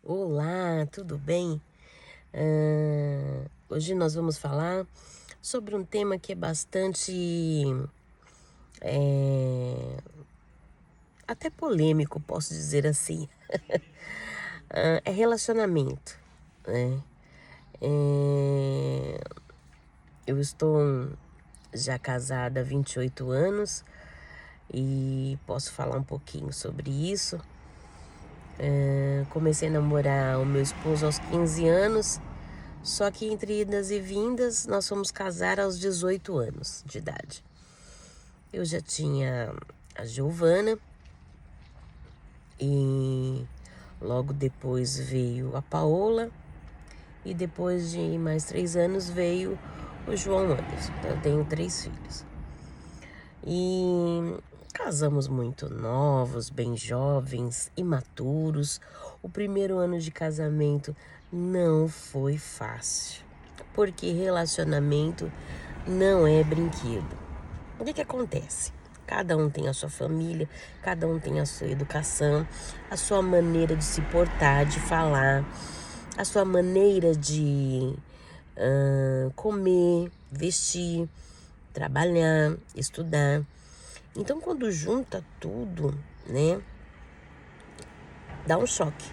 Olá, tudo bem? Hoje nós vamos falar sobre um tema que é bastante eh, até polêmico, posso dizer assim. É relacionamento, né? Eh, eu estou já casada há 28 anos e posso falar um pouquinho sobre isso. Comecei a namorar o meu esposo aos 15 anos. Só que entre idas e vindas, nós fomos casar aos 18 anos de idade. Eu já tinha a Giovana e logo depois veio a Paola e depois de mais 3 anos veio o João Anderson. Então eu tenho 3 filhos. E casamos muito novos, bem jovens, imaturos. O primeiro ano de casamento não foi fácil, porque relacionamento não é brinquedo. O que acontece? Cada um tem a sua família, cada um tem a sua educação, a sua maneira de se portar, de falar, a sua maneira de comer, vestir, trabalhar, estudar. Então, quando junta tudo, né, dá um choque.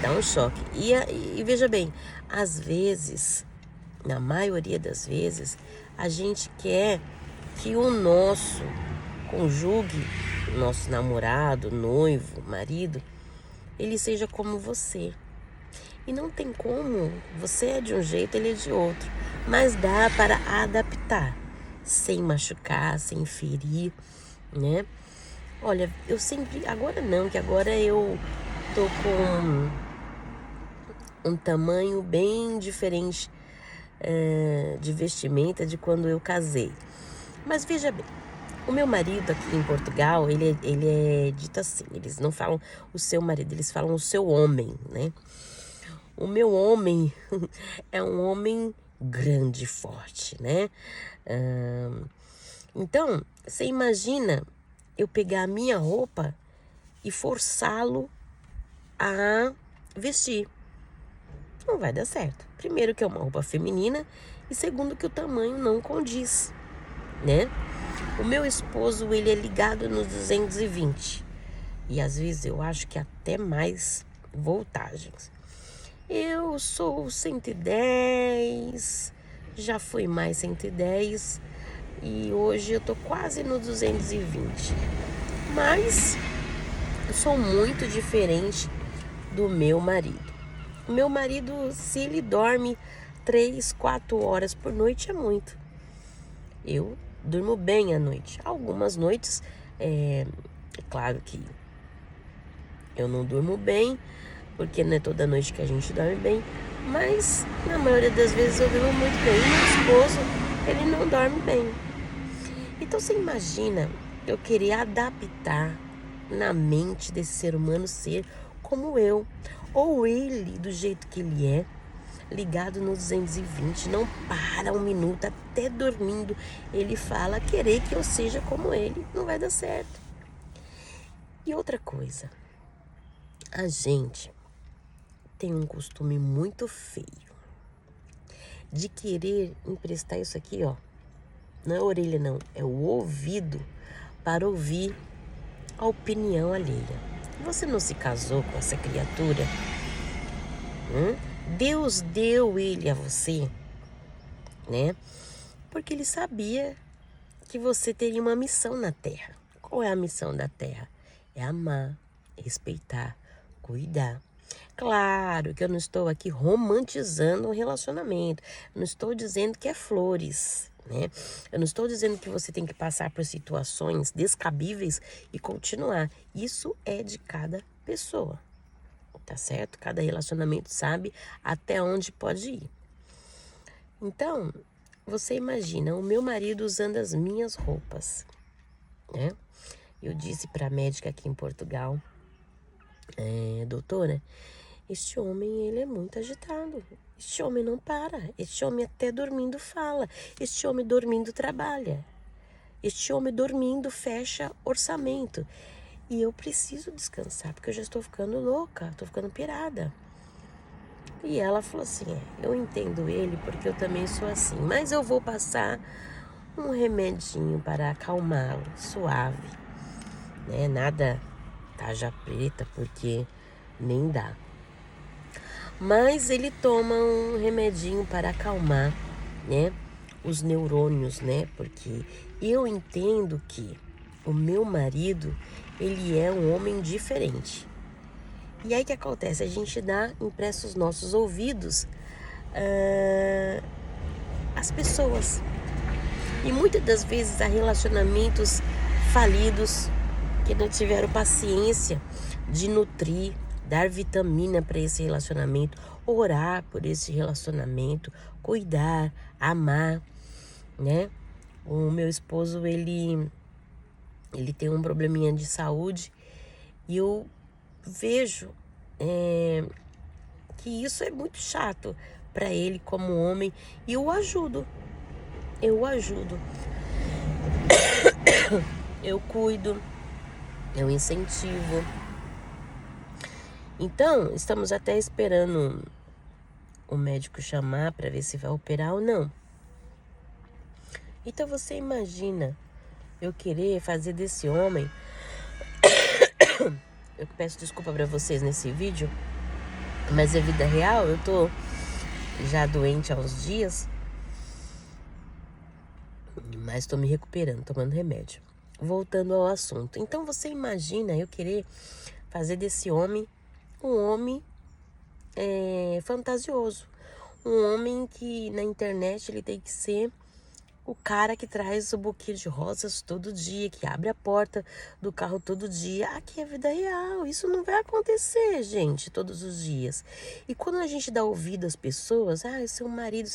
Dá um choque. E veja bem, às vezes, na maioria das vezes, a gente quer que o nosso conjugue, o nosso namorado, noivo, marido, ele seja como você. E não tem como, você é de um jeito, ele é de outro. Mas dá para adaptar, sem machucar, sem ferir, né? Olha, eu sempre, agora não, que agora eu tô com um tamanho bem diferente de vestimenta de quando eu casei. Mas veja bem, o meu marido aqui em Portugal, ele é dito assim, eles não falam o seu marido, eles falam o seu homem, né? O meu homem é um homem grande e forte, né? Então, você imagina eu pegar a minha roupa e forçá-lo a vestir. Não vai dar certo. Primeiro que é uma roupa feminina e segundo que o tamanho não condiz, né? O meu esposo, ele é ligado nos 220 e às vezes eu acho que até mais voltagens. Eu sou 110, já fui mais 110 e hoje eu tô quase no 220. Mas eu sou muito diferente do meu marido. O meu marido, se ele dorme 3, 4 horas por noite, é muito. Eu durmo bem à noite. Algumas noites, é claro que eu não durmo bem, porque não é toda noite que a gente dorme bem, mas na maioria das vezes eu durmo muito bem. E meu esposo, ele não dorme bem. Então você imagina eu querer adaptar na mente desse ser humano ser como eu, ou ele do jeito que ele é, ligado no 220, não para um minuto, até dormindo, ele fala querer que eu seja como ele, não vai dar certo. E outra coisa, a gente tem um costume muito feio de querer emprestar isso aqui, ó, não é a orelha não, é o ouvido para ouvir a opinião alheia. Você não se casou com essa criatura? Deus deu ele a você, né? Porque ele sabia que você teria uma missão na Terra. Qual é a missão da Terra? É amar, respeitar, cuidar. Claro que eu não estou aqui romantizando o relacionamento. Eu não estou dizendo que é flores, né? Eu não estou dizendo que você tem que passar por situações descabíveis e continuar. Isso é de cada pessoa, tá certo? Cada relacionamento sabe até onde pode ir. Então, você imagina o meu marido usando as minhas roupas, né? Eu disse para a médica aqui em Portugal, doutora, este homem, ele é muito agitado. Este homem não para. Este homem até dormindo fala. Este homem dormindo trabalha. Este homem dormindo fecha orçamento. E eu preciso descansar, porque eu já estou ficando louca, estou ficando pirada. E ela falou assim, eu entendo ele porque eu também sou assim, mas eu vou passar um remedinho para acalmá-lo, suave, né? Nada tarja preta, porque nem dá. Mas ele toma um remedinho para acalmar, né? Os neurônios, né? Porque eu entendo que o meu marido, ele é um homem diferente. E aí o que acontece? A gente empresta os nossos ouvidos às pessoas. E muitas das vezes há relacionamentos falidos que não tiveram paciência de nutrir, dar vitamina para esse relacionamento, orar por esse relacionamento, cuidar, amar, né? O meu esposo, ele tem um probleminha de saúde e eu vejo que isso é muito chato para ele como homem e eu ajudo, eu cuido, eu incentivo. Então, estamos até esperando o médico chamar para ver se vai operar ou não. Então você imagina eu querer fazer desse homem... Eu peço desculpa para vocês nesse vídeo, mas é vida real, eu tô já doente há uns dias, mas tô me recuperando, tomando remédio. Voltando ao assunto. Então você imagina eu querer fazer desse homem um homem fantasioso. Um homem que na internet ele tem que ser o cara que traz o buquê de rosas todo dia, que abre a porta do carro todo dia. Aqui é vida real, isso não vai acontecer, gente, todos os dias. E quando a gente dá ouvido às pessoas, seu marido,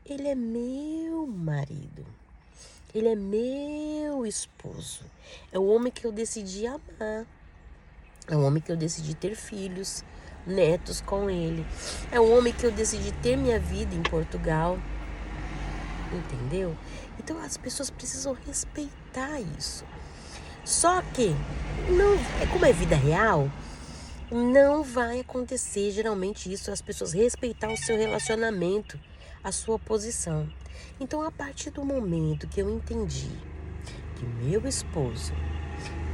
ele é meu marido. Ele é meu esposo. É o homem que eu decidi amar. É o homem que eu decidi ter filhos, netos com ele. É o homem que eu decidi ter minha vida em Portugal. Entendeu? Então as pessoas precisam respeitar isso. Só que, como é vida real, não vai acontecer geralmente isso, as pessoas respeitar o seu relacionamento, a sua posição. Então, a partir do momento que eu entendi que meu esposo,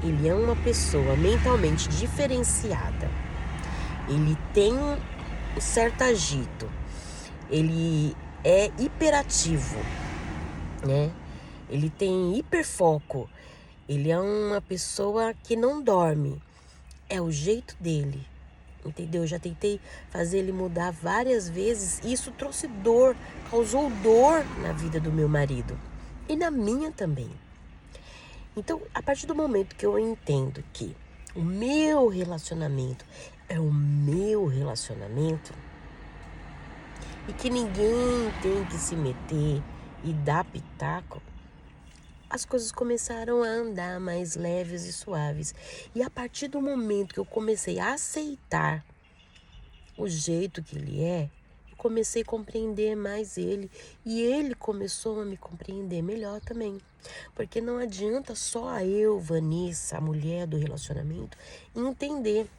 ele é uma pessoa mentalmente diferenciada, ele tem um certo agito, ele é hiperativo, né? Ele tem hiperfoco, ele é uma pessoa que não dorme, é o jeito dele, entendeu? Eu já tentei fazer ele mudar várias vezes e isso trouxe dor, causou dor na vida do meu marido e na minha também. Então, a partir do momento que eu entendo que o meu relacionamento é o meu relacionamento e que ninguém tem que se meter e dar pitaco, as coisas começaram a andar mais leves e suaves. E a partir do momento que eu comecei a aceitar o jeito que ele é, eu comecei a compreender mais ele. E ele começou a me compreender melhor também. Porque não adianta só eu, Vanessa, a mulher do relacionamento, entender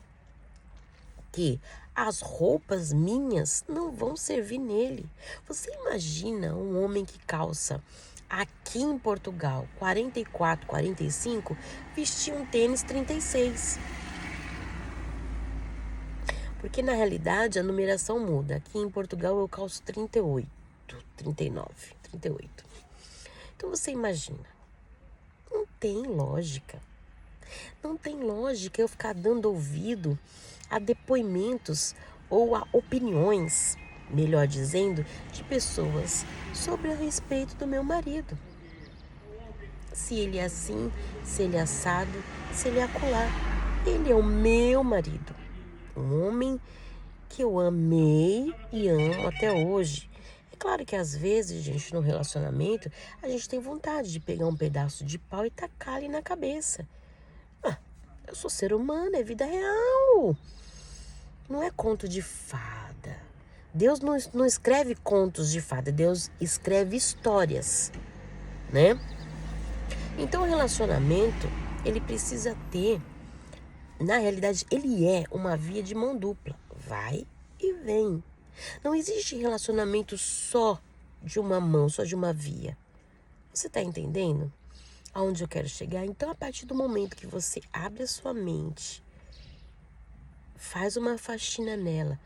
que as roupas minhas não vão servir nele. Você imagina um homem que calça aqui em Portugal 44, 45, vestir um tênis 36. Porque na realidade a numeração muda. Aqui em Portugal eu calço 38, 39, 38. Então você imagina, não tem lógica. Não tem lógica eu ficar dando ouvido a depoimentos ou a opiniões, melhor dizendo, de pessoas sobre a respeito do meu marido. Se ele é assim, se ele é assado, se ele é acolá. Ele é o meu marido. Um homem que eu amei e amo até hoje. É claro que às vezes, gente, no relacionamento, a gente tem vontade de pegar um pedaço de pau e tacar ali na cabeça. Eu sou ser humano, é vida real. Não é conto de fada. Deus não escreve contos de fada, Deus escreve histórias, né? Então o relacionamento, ele precisa ter Na realidade, ele é uma via de mão dupla. Vai e vem. Não existe relacionamento só de uma mão, só de uma via. Você tá entendendo aonde eu quero chegar? Então, a partir do momento que você abre a sua mente, faz uma faxina nela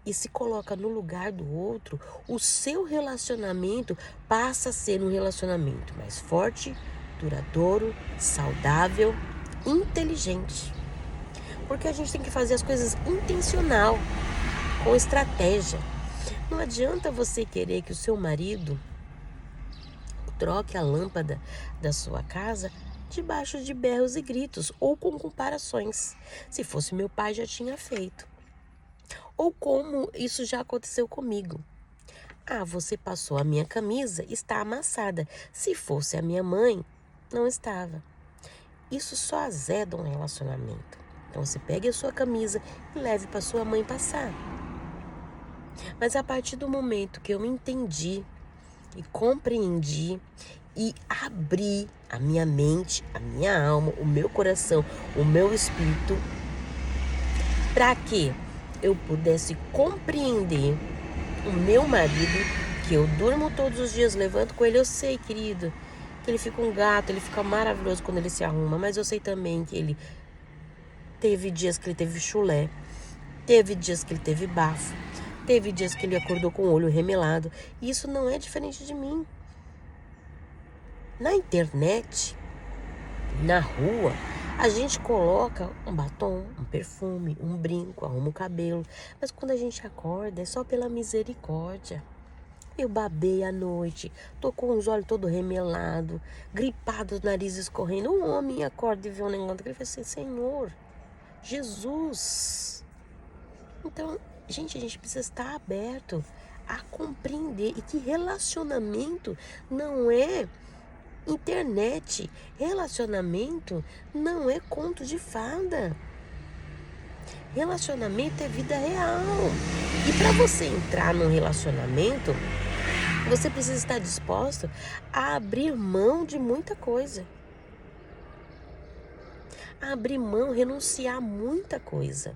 e se coloca no lugar do outro, o seu relacionamento passa a ser um relacionamento mais forte, duradouro, saudável, inteligente. Porque a gente tem que fazer as coisas intencional, com estratégia. Não adianta você querer que o seu marido troque a lâmpada da sua casa debaixo de berros e gritos ou com comparações. Se fosse meu pai, já tinha feito. Ou como isso já aconteceu comigo. Ah, você passou a minha camisa, está amassada. Se fosse a minha mãe, não estava. Isso só azeda um relacionamento. Então você pegue a sua camisa e leve para sua mãe passar. Mas a partir do momento que eu entendi e compreendi e abri a minha mente, a minha alma, o meu coração, o meu espírito, para que eu pudesse compreender o meu marido, que eu durmo todos os dias, levanto com ele, eu sei, querido, que ele fica um gato, ele fica maravilhoso quando ele se arruma, mas eu sei também que ele teve dias que ele teve chulé, teve dias que ele teve bafo, teve dias que ele acordou com o olho remelado, e isso não é diferente de mim. Na internet, na rua, a gente coloca um batom, um perfume, um brinco, arruma o cabelo, mas quando a gente acorda é só pela misericórdia. Eu babei à noite, tô com os olhos todo remelado, gripado, os narizes escorrendo. Um homem acorda e vê um negócio que ele fala assim, Senhor, Jesus. Então, gente, a gente precisa estar aberto a compreender e que relacionamento não é internet, relacionamento não é conto de fada. Relacionamento é vida real. E para você entrar num relacionamento, você precisa estar disposto a abrir mão de muita coisa. A abrir mão, renunciar a muita coisa.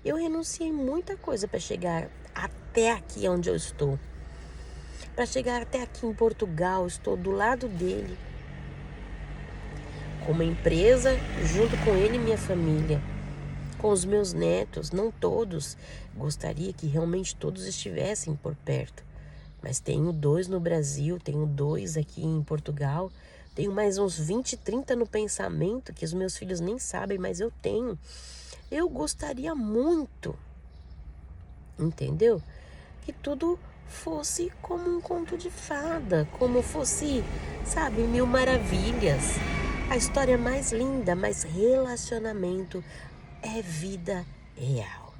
Eu renunciei muita coisa para chegar até aqui onde eu estou. Para chegar até aqui em Portugal, estou do lado dele. Com uma empresa, junto com ele e minha família. Com os meus netos, não todos. Gostaria que realmente todos estivessem por perto. Mas tenho 2 no Brasil, tenho 2 aqui em Portugal. Tenho mais uns 20, 30 no pensamento, que os meus filhos nem sabem, mas eu tenho. Eu gostaria muito, entendeu? Que tudo fosse como um conto de fada, como fosse, sabe, 1000 maravilhas. A história mais linda, mas relacionamento é vida real.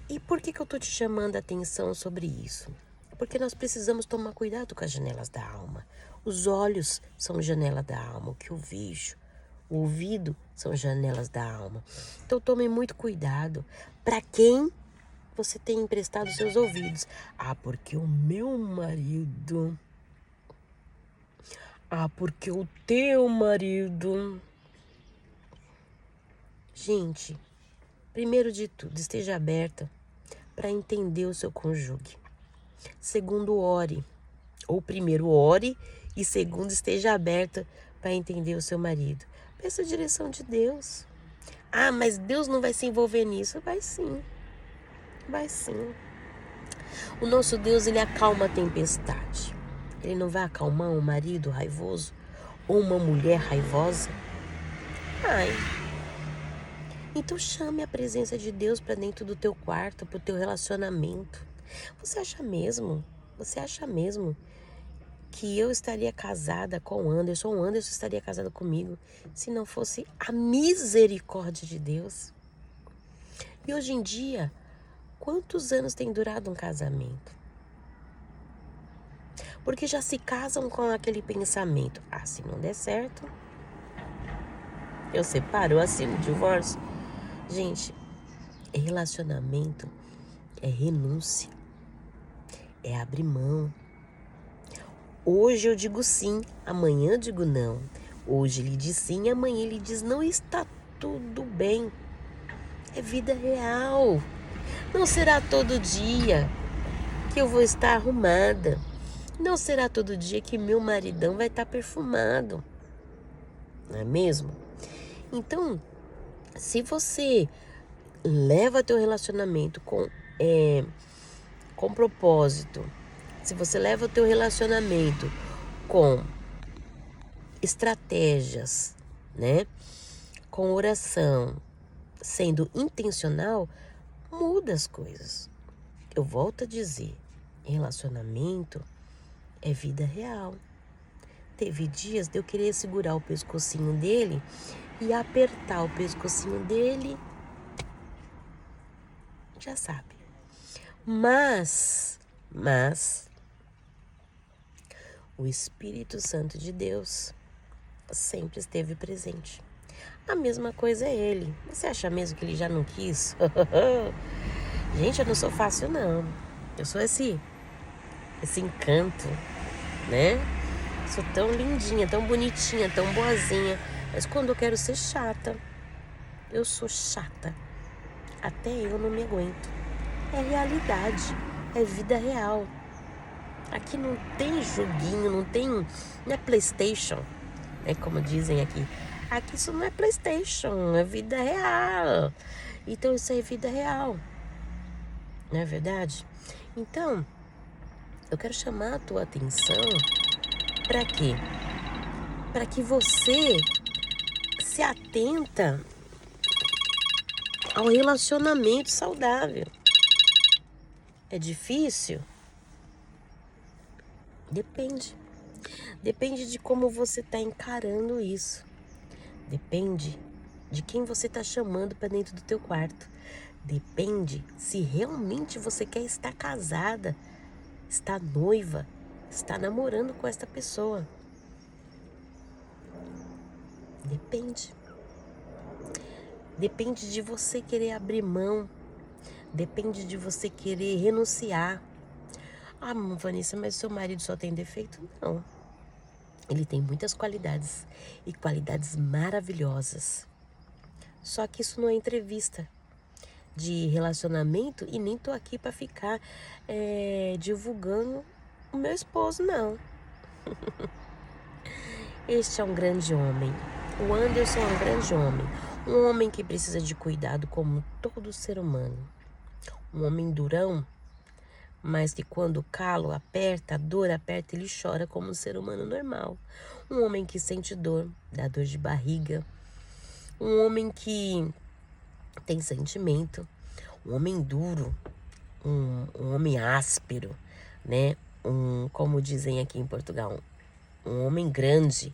E por que eu tô te chamando a atenção sobre isso? Porque nós precisamos tomar cuidado com as janelas da alma. Os olhos são janela da alma, o que eu vejo. O ouvido são janelas da alma. Então tome muito cuidado. Para quem você tem emprestado seus ouvidos? Ah, porque o meu marido. Ah, porque o teu marido. Gente, primeiro de tudo, esteja aberta para entender o seu cônjuge. Segundo, ore. Ou primeiro, ore. E segundo, esteja aberta para entender o seu marido. Peça a direção de Deus. Ah, mas Deus não vai se envolver nisso. Vai sim. Vai sim. O nosso Deus, ele acalma a tempestade. Ele não vai acalmar um marido raivoso ou uma mulher raivosa? Ai. Então chame a presença de Deus para dentro do teu quarto, para o teu relacionamento. Você acha mesmo que eu estaria casada com o Anderson estaria casado comigo, se não fosse a misericórdia de Deus? E hoje em dia, quantos anos tem durado um casamento? Porque já se casam com aquele pensamento, ah, se não der certo, eu separo, eu assino o divórcio. Gente, relacionamento é renúncia, é abrir mão. Hoje eu digo sim, amanhã eu digo não. Hoje ele diz sim, amanhã ele diz não. Está tudo bem. É vida real. Não será todo dia que eu vou estar arrumada. Não será todo dia que meu maridão vai estar perfumado. Não é mesmo? Então, se você leva teu relacionamento com propósito, se você leva o teu relacionamento com estratégias, né? Com oração, sendo intencional, muda as coisas. Eu volto a dizer, relacionamento é vida real. Teve dias de eu querer segurar o pescocinho dele e apertar o pescocinho dele, já sabe. Mas o Espírito Santo de Deus sempre esteve presente. A mesma coisa é ele. Você acha mesmo que ele já não quis? Gente, eu não sou fácil não. Eu sou esse encanto, né? Sou tão lindinha, tão bonitinha, tão boazinha. Mas quando eu quero ser chata, eu sou chata. Até eu não me aguento. É realidade, é vida real. Aqui não tem joguinho, não é PlayStation, né? Como dizem aqui. Aqui isso não é PlayStation, é vida real. Então isso é vida real, não é verdade? Então, eu quero chamar a tua atenção para quê? Para que você se atenta ao relacionamento saudável. É difícil? Depende. Depende de como você está encarando isso. Depende de quem você está chamando para dentro do teu quarto. Depende se realmente você quer estar casada, estar noiva, estar namorando com esta pessoa. Depende. Depende de você querer abrir mão. Depende de você querer renunciar. Ah, Vanessa, mas seu marido só tem defeito? Não. Ele tem muitas qualidades e qualidades maravilhosas. Só que isso não é entrevista de relacionamento e nem tô aqui para ficar divulgando o meu esposo, não. Este é um grande homem. O Anderson é um grande homem. Um homem que precisa de cuidado como todo ser humano. Um homem durão, mas que quando o calo aperta, a dor aperta, ele chora como um ser humano normal. Um homem que sente dor, dá dor de barriga. Um homem que tem sentimento. Um homem duro, um homem áspero, né? Como dizem aqui em Portugal, um homem grande.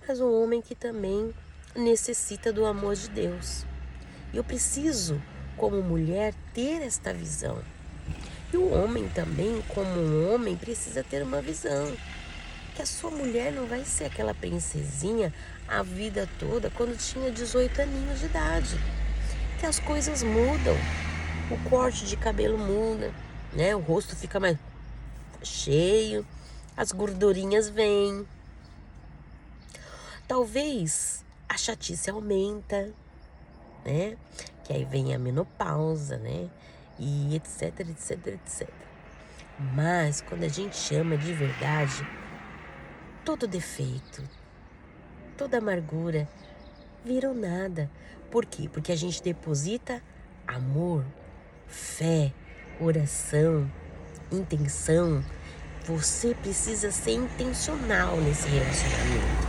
Mas um homem que também necessita do amor de Deus. E eu preciso, como mulher, ter esta visão. E o homem também, como um homem, precisa ter uma visão. Que a sua mulher não vai ser aquela princesinha a vida toda quando tinha 18 aninhos de idade. Que as coisas mudam. O corte de cabelo muda, né? O rosto fica mais cheio, as gordurinhas vêm. Talvez a chatice aumenta, né? Que aí vem a menopausa, né? E etc, etc, etc. Mas quando a gente ama de verdade, todo defeito, toda amargura viram nada. Por quê? Porque a gente deposita amor, fé, oração, intenção. Você precisa ser intencional nesse relacionamento,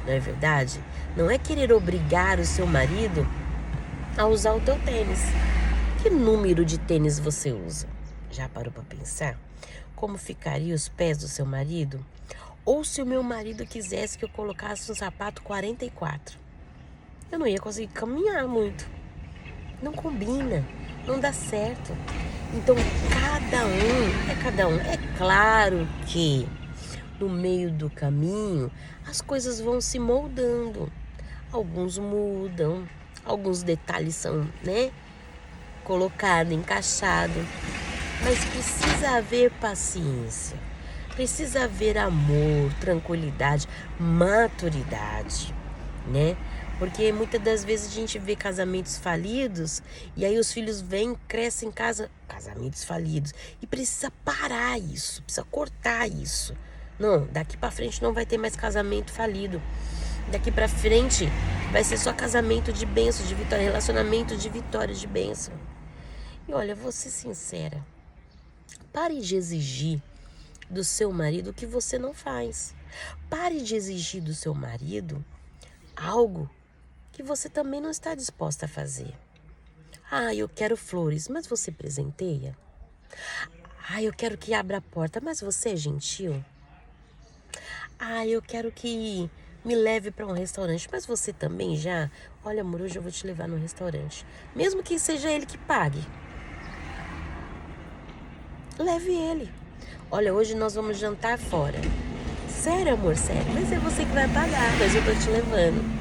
não é verdade? Não é querer obrigar o seu marido a usar o teu tênis. Que número de tênis você usa? Já parou para pensar? Como ficariam os pés do seu marido? Ou se o meu marido quisesse que eu colocasse um sapato 44? Eu não ia conseguir caminhar muito. Não combina, não dá certo. Então, cada um. É claro que no meio do caminho as coisas vão se moldando. Alguns mudam, alguns detalhes são, né, colocados, encaixados. Mas precisa haver paciência, precisa haver amor, tranquilidade, maturidade, né? Porque muitas das vezes a gente vê casamentos falidos e aí os filhos vêm, crescem em casa, casamentos falidos. E precisa parar isso, precisa cortar isso. Não, daqui pra frente não vai ter mais casamento falido. Daqui pra frente vai ser só casamento de bênção, de vitória, relacionamento de vitória, de bênção. E olha, vou ser sincera. Pare de exigir do seu marido o que você não faz. Pare de exigir do seu marido algo que você também não está disposta a fazer. Ah, eu quero flores, mas você presenteia? Ah, eu quero que abra a porta, mas você é gentil? Ah, eu quero que me leve para um restaurante, mas você também já? Olha, amor, hoje eu vou te levar no restaurante. Mesmo que seja ele que pague. Leve ele. Olha, hoje nós vamos jantar fora. Sério, amor, sério. Mas é você que vai pagar, mas eu tô te levando.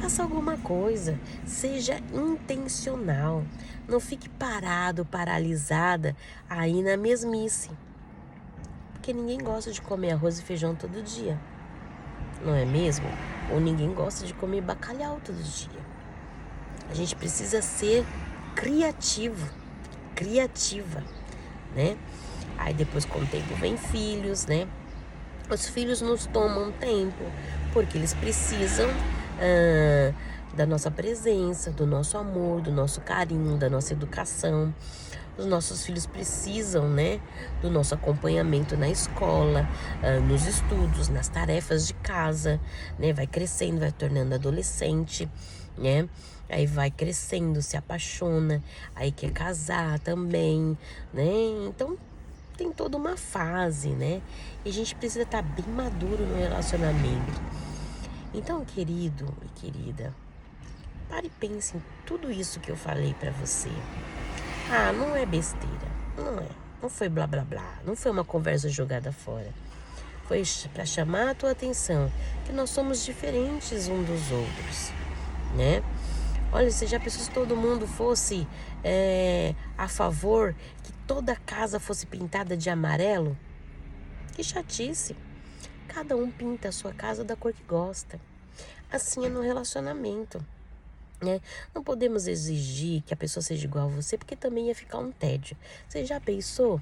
Faça alguma coisa. Seja intencional. Não fique parado, paralisada aí na mesmice. Porque ninguém gosta de comer arroz e feijão todo dia. Não é mesmo? Ou ninguém gosta de comer bacalhau todo dia. A gente precisa ser criativo, criativa, né? Aí depois com o tempo vem filhos, né? Os filhos nos tomam tempo, porque eles precisam da nossa presença, do nosso amor, do nosso carinho, da nossa educação. Os nossos filhos precisam, né, do nosso acompanhamento na escola, nos estudos, nas tarefas de casa, né? Vai crescendo, vai tornando adolescente, né? Aí vai crescendo, se apaixona, aí quer casar também, né? Então tem toda uma fase, né? E a gente precisa estar bem maduro no relacionamento. Então, querido e querida, pare e pense em tudo isso que eu falei pra você. Ah, não é besteira, não é. Não foi blá blá blá, não foi uma conversa jogada fora. Foi para chamar a tua atenção que nós somos diferentes uns dos outros, né? Olha, se já pensou se todo mundo fosse a favor que toda casa fosse pintada de amarelo? Que chatice. Cada um pinta a sua casa da cor que gosta. Assim é no relacionamento, né? Não podemos exigir que a pessoa seja igual a você, porque também ia ficar um tédio. Você já pensou?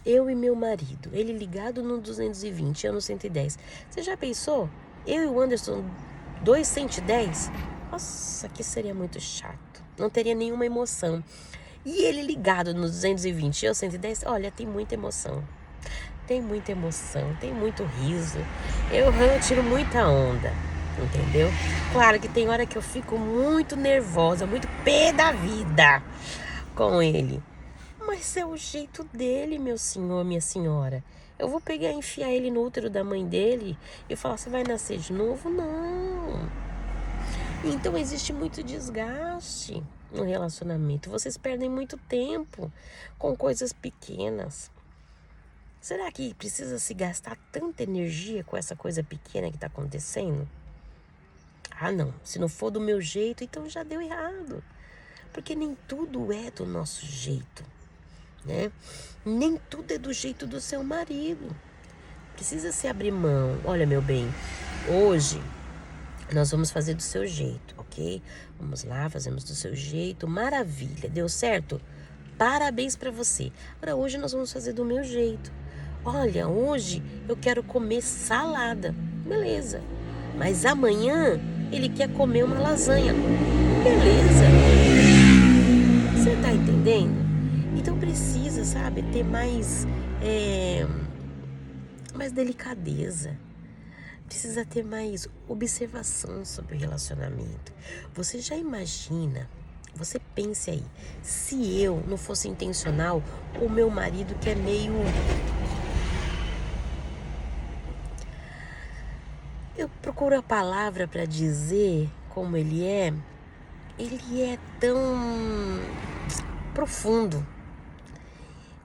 Eu e meu marido, ele ligado no 220, eu no 110. Você já pensou? Eu e o Anderson, 2 110? Nossa, que seria muito chato. Não teria nenhuma emoção. E ele ligado no 220, eu 110, olha, tem muita emoção. Tem muita emoção, tem muito riso. Eu tiro muita onda, entendeu? Claro que tem hora que eu fico muito nervosa, muito pé da vida com ele. Mas é o jeito dele, meu senhor, minha senhora. Eu vou pegar e enfiar ele no útero da mãe dele e falar, você vai nascer de novo? Não. Então existe muito desgaste no relacionamento. Vocês perdem muito tempo com coisas pequenas. Será que precisa se gastar tanta energia com essa coisa pequena que está acontecendo? Ah, não. Se não for do meu jeito, então já deu errado. Porque nem tudo é do nosso jeito, né? Nem tudo é do jeito do seu marido. Precisa se abrir mão. Olha, meu bem, hoje nós vamos fazer do seu jeito, ok? Vamos lá, fazemos do seu jeito. Maravilha, deu certo? Parabéns pra você. Agora, hoje nós vamos fazer do meu jeito. Olha, hoje eu quero comer salada. Beleza. Mas amanhã ele quer comer uma lasanha. Beleza. Você tá entendendo? Então precisa, sabe, ter mais delicadeza. Precisa ter mais observação sobre o relacionamento. Você já imagina, você pense aí, se eu não fosse intencional, o meu marido que é meio... Eu procuro a palavra para dizer como ele é tão profundo.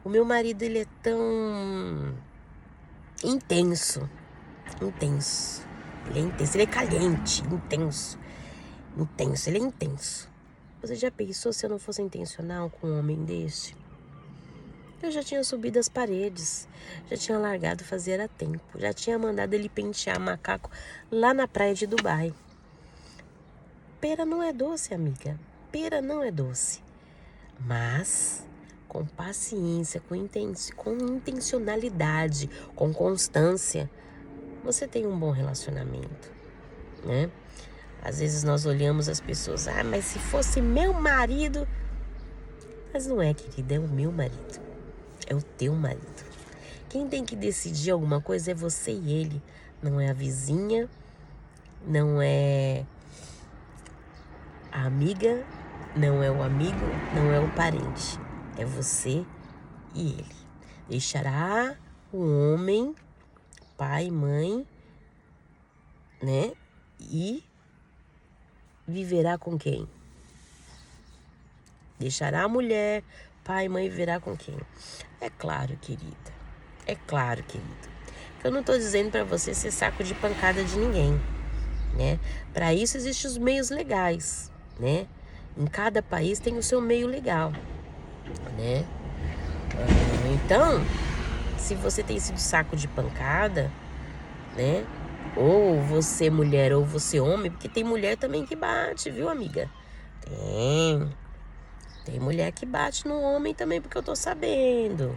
O meu marido, ele é tão intenso. Ele é intenso, ele é caliente, intenso, ele é intenso. Você já pensou se eu não fosse intencional com um homem desse? Eu já tinha subido as paredes, já tinha largado fazia tempo, já tinha mandado ele pentear macaco lá na praia de Dubai. pera não é doce, amiga. Pera não é doce. Mas com paciência, com intencionalidade, com constância, você tem um bom relacionamento, né? Às vezes nós olhamos as pessoas, mas se fosse meu marido... Mas não é, querida, é o meu marido. É o teu marido. Quem tem que decidir alguma coisa é você e ele. Não é a vizinha, não é a amiga, não é o amigo, não é o parente. É você e ele. Deixará o homem, pai, mãe, né? E viverá com quem? Deixará a mulher, pai, mãe, viverá com quem? É claro, querida. É claro, querido. Eu não tô dizendo para você ser saco de pancada de ninguém, né? Para isso existem os meios legais, né? Em cada país tem o seu meio legal, né? Então, se você tem sido saco de pancada, né? Ou você mulher ou você homem, porque tem mulher também que bate, viu, amiga? Tem mulher que bate no homem também, porque eu tô sabendo.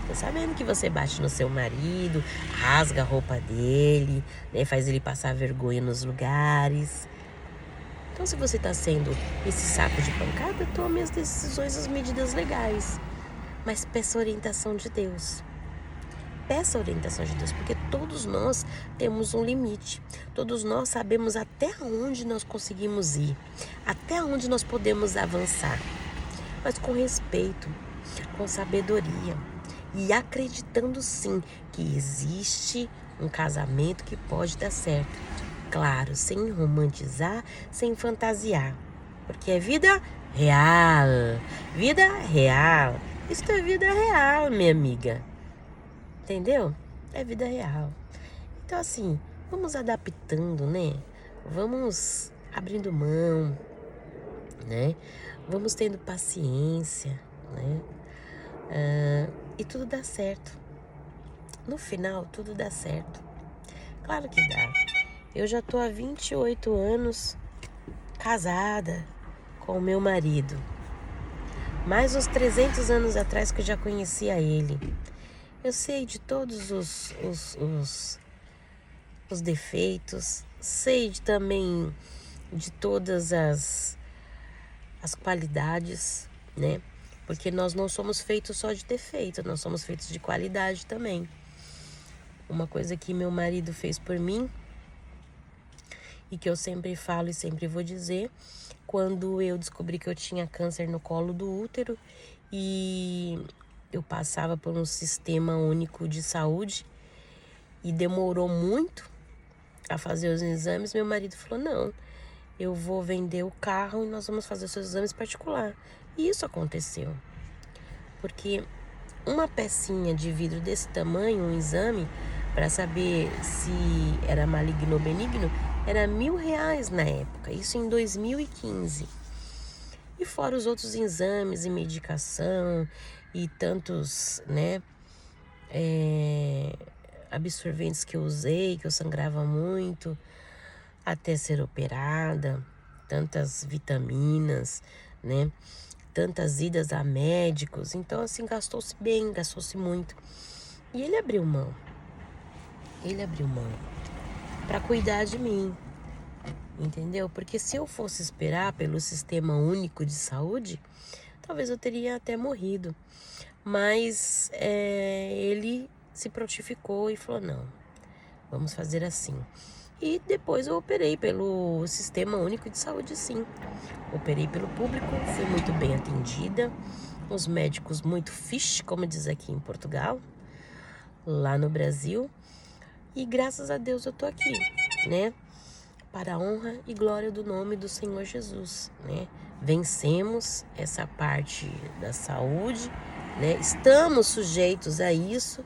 Tô sabendo que você bate no seu marido, rasga a roupa dele, né? Faz ele passar vergonha nos lugares. Então, se você tá sendo esse saco de pancada, tome as decisões, as medidas legais. Mas peça a orientação de Deus. Peça a orientação de Deus, porque todos nós temos um limite. Todos nós sabemos até onde nós conseguimos ir, até onde nós podemos avançar. Mas com respeito, com sabedoria e acreditando sim que existe um casamento que pode dar certo. Claro, sem romantizar, sem fantasiar, porque é vida real. Vida real. Isso é vida real, minha amiga. Entendeu? É vida real. Então assim, vamos adaptando, né? Vamos abrindo mão, né? Vamos tendo paciência, né? E tudo dá certo. No final, tudo dá certo. Claro que dá. Eu já tô há 28 anos casada com o meu marido. Mais uns 300 anos atrás que eu já conhecia ele. Eu sei de todos os defeitos. Sei também de todas as qualidades, né? Porque nós não somos feitos só de defeito, nós somos feitos de qualidade também. Uma coisa que meu marido fez por mim e que eu sempre falo e sempre vou dizer, quando eu descobri que eu tinha câncer no colo do útero e eu passava por um sistema único de saúde e demorou muito a fazer os exames, meu marido falou, não, eu vou vender o carro e nós vamos fazer os seus exames particular. E isso aconteceu. Porque uma pecinha de vidro desse tamanho, um exame, para saber se era maligno ou benigno, era R$1.000 na época. Isso em 2015. E fora os outros exames e medicação e tantos, né, absorventes que eu usei, que eu sangrava muito, até ser operada, tantas vitaminas, né? Tantas idas a médicos. Então, assim, gastou-se bem, gastou-se muito. E ele abriu mão. Ele abriu mão para cuidar de mim. Entendeu? Porque se eu fosse esperar pelo Sistema Único de Saúde, talvez eu teria até morrido. Mas ele se prontificou e falou, não, vamos fazer assim. E depois eu operei pelo Sistema Único de Saúde, sim. Operei pelo público, fui muito bem atendida. Os médicos muito fixe, como diz aqui em Portugal, lá no Brasil. E graças a Deus eu tô aqui, né? Para a honra e glória do nome do Senhor Jesus, né? Vencemos essa parte da saúde, né? Estamos sujeitos a isso.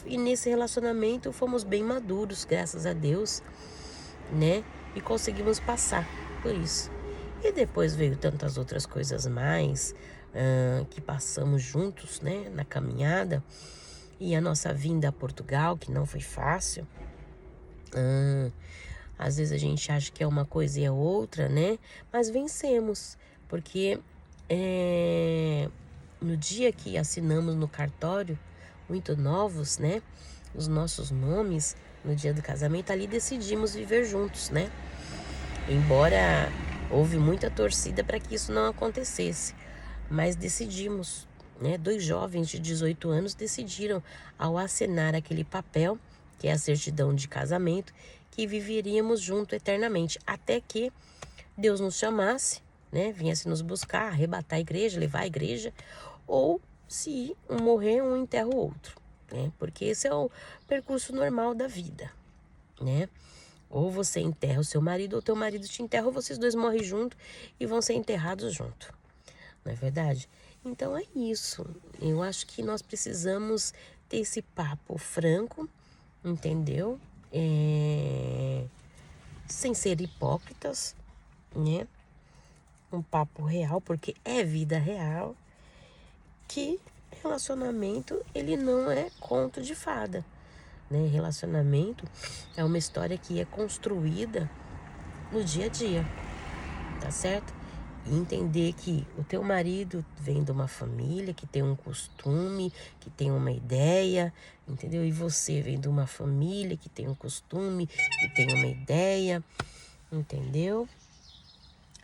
E nesse relacionamento fomos bem maduros, graças a Deus, né? E conseguimos passar por isso. E depois veio tantas outras coisas mais que passamos juntos, né? Na caminhada. E a nossa vinda a Portugal, que não foi fácil. Às vezes a gente acha que é uma coisa e é outra, né? Mas vencemos, porque no dia que assinamos no cartório, muito novos, né? Os nossos nomes, no dia do casamento, ali decidimos viver juntos, né? Embora houve muita torcida para que isso não acontecesse, mas decidimos, né? 2 jovens de 18 anos decidiram, ao assinar aquele papel, que é a certidão de casamento, que viveríamos junto eternamente, até que Deus nos chamasse, né? Viesse nos buscar, arrebatar a igreja, levar a igreja, ou se um morrer, um enterra o outro, né? Porque esse é o percurso normal da vida, né? Ou você enterra o seu marido, ou teu marido te enterra, ou vocês dois morrem junto e vão ser enterrados junto. Não é verdade? Então é isso. Eu acho que nós precisamos ter esse papo franco, entendeu? Sem ser hipócritas, né? Um papo real, porque é vida real, que relacionamento, ele não é conto de fada, né? Relacionamento é uma história que é construída no dia a dia, tá certo? E entender que o teu marido vem de uma família que tem um costume, que tem uma ideia, entendeu? E você vem de uma família que tem um costume, que tem uma ideia, entendeu?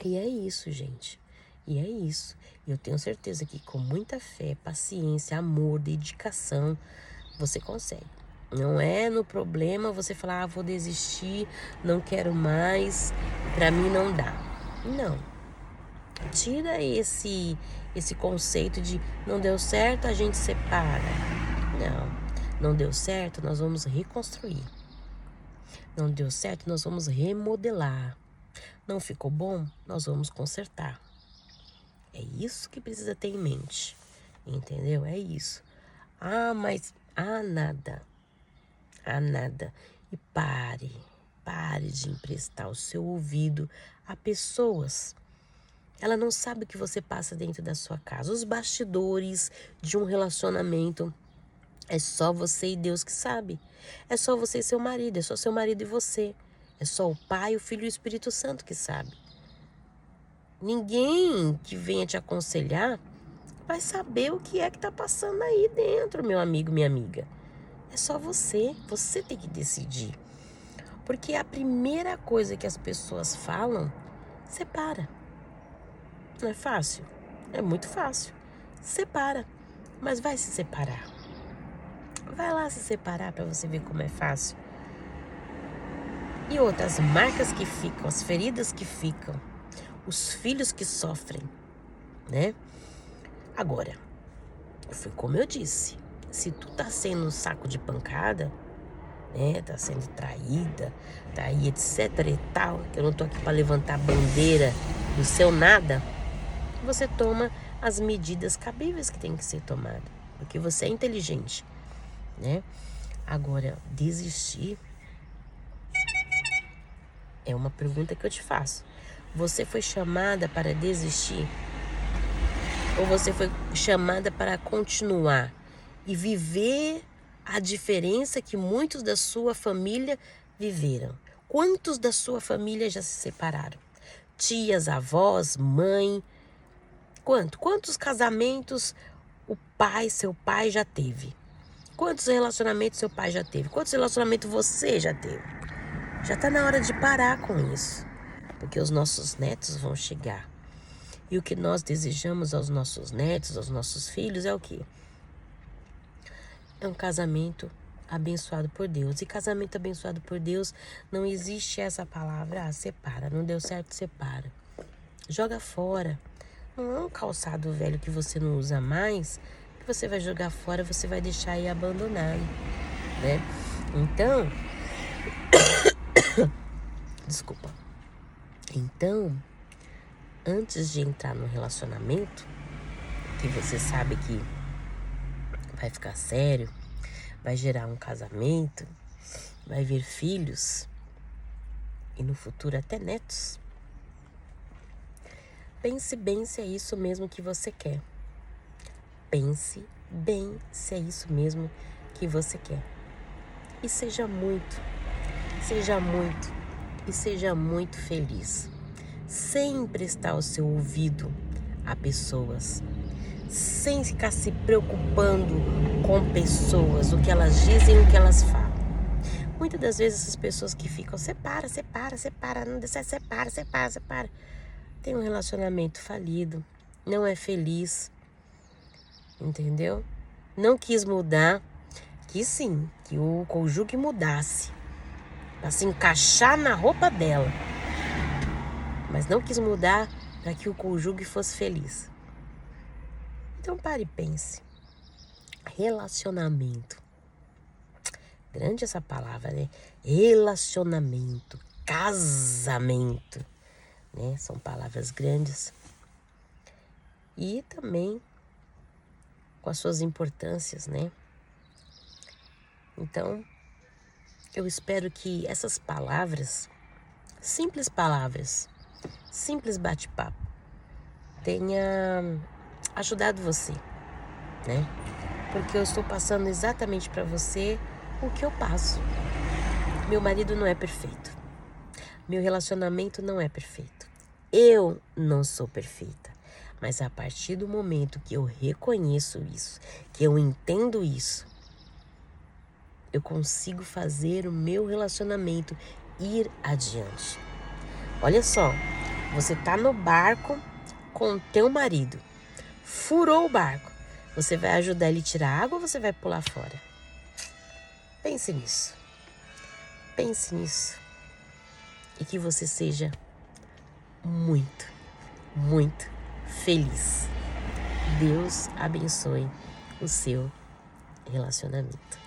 E é isso, gente. E é isso. E eu tenho certeza que com muita fé, paciência, amor, dedicação, você consegue. Não é no problema você falar, vou desistir, não quero mais, pra mim não dá. Não. Tira esse conceito de não deu certo, a gente separa. Não deu certo, nós vamos reconstruir. Não deu certo, nós vamos remodelar. Não ficou bom, nós vamos consertar. É isso que precisa ter em mente, entendeu? É isso. Mas nada. E pare de emprestar o seu ouvido a pessoas. Ela não sabe o que você passa dentro da sua casa. Os bastidores de um relacionamento é só você e Deus que sabe. É só você e seu marido, é só seu marido e você. É só o Pai, o Filho e o Espírito Santo que sabe. Ninguém que venha te aconselhar vai saber o que é que tá passando aí dentro, meu amigo, minha amiga. É só você tem que decidir. Porque a primeira coisa que as pessoas falam, separa. Não é fácil? É muito fácil. Separa, mas vai se separar. Vai lá se separar para você ver como é fácil. E outras marcas que ficam, as feridas que ficam, os filhos que sofrem, né? Agora, foi como eu disse, se tu tá sendo um saco de pancada, né? Tá sendo traída, tá aí, etc e tal, que eu não tô aqui para levantar a bandeira do seu nada, você toma as medidas cabíveis que tem que ser tomada, porque você é inteligente, né? Agora, desistir é uma pergunta que eu te faço. Você foi chamada para desistir? Ou você foi chamada para continuar e viver a diferença que muitos da sua família viveram? Quantos da sua família já se separaram? Tias, avós, mãe? Quantos casamentos seu pai já teve? Quantos relacionamentos seu pai já teve? Quantos relacionamentos você já teve? Já está na hora de parar com isso, porque os nossos netos vão chegar. E o que nós desejamos aos nossos netos, aos nossos filhos, é o quê? É um casamento abençoado por Deus. E casamento abençoado por Deus, não existe essa palavra, separa, não deu certo, separa. Joga fora. Não é um calçado velho que você não usa mais, que você vai jogar fora, você vai deixar aí abandonado, né? Então, desculpa. Então, antes de entrar no relacionamento, que você sabe que vai ficar sério, vai gerar um casamento, vai vir filhos e no futuro até netos, pense bem se é isso mesmo que você quer. Pense bem se é isso mesmo que você quer. E seja muito e seja muito feliz. Sempre estar ao seu ouvido a pessoas, sem ficar se preocupando com pessoas, o que elas dizem, o que elas falam. Muitas das vezes essas pessoas que ficam separa, não dá certo, separa. Tem um relacionamento falido, não é feliz, entendeu? Não quis mudar, quis sim, que o cônjuge mudasse, para se encaixar na roupa dela. Mas não quis mudar para que o cônjuge fosse feliz. Então pare e pense. Relacionamento. Grande essa palavra, né? Relacionamento, casamento, né? São palavras grandes. E também com as suas importâncias, né? Então, eu espero que essas palavras, simples bate-papo, tenha ajudado você, né? Porque eu estou passando exatamente para você o que eu passo. Meu marido não é perfeito. Meu relacionamento não é perfeito. Eu não sou perfeita. Mas a partir do momento que eu reconheço isso, que eu entendo isso, eu consigo fazer o meu relacionamento ir adiante. Olha só, você tá no barco com o teu marido. Furou o barco. Você vai ajudar ele a tirar água ou você vai pular fora? Pense nisso. Pense nisso. E que você seja muito, muito feliz. Deus abençoe o seu relacionamento.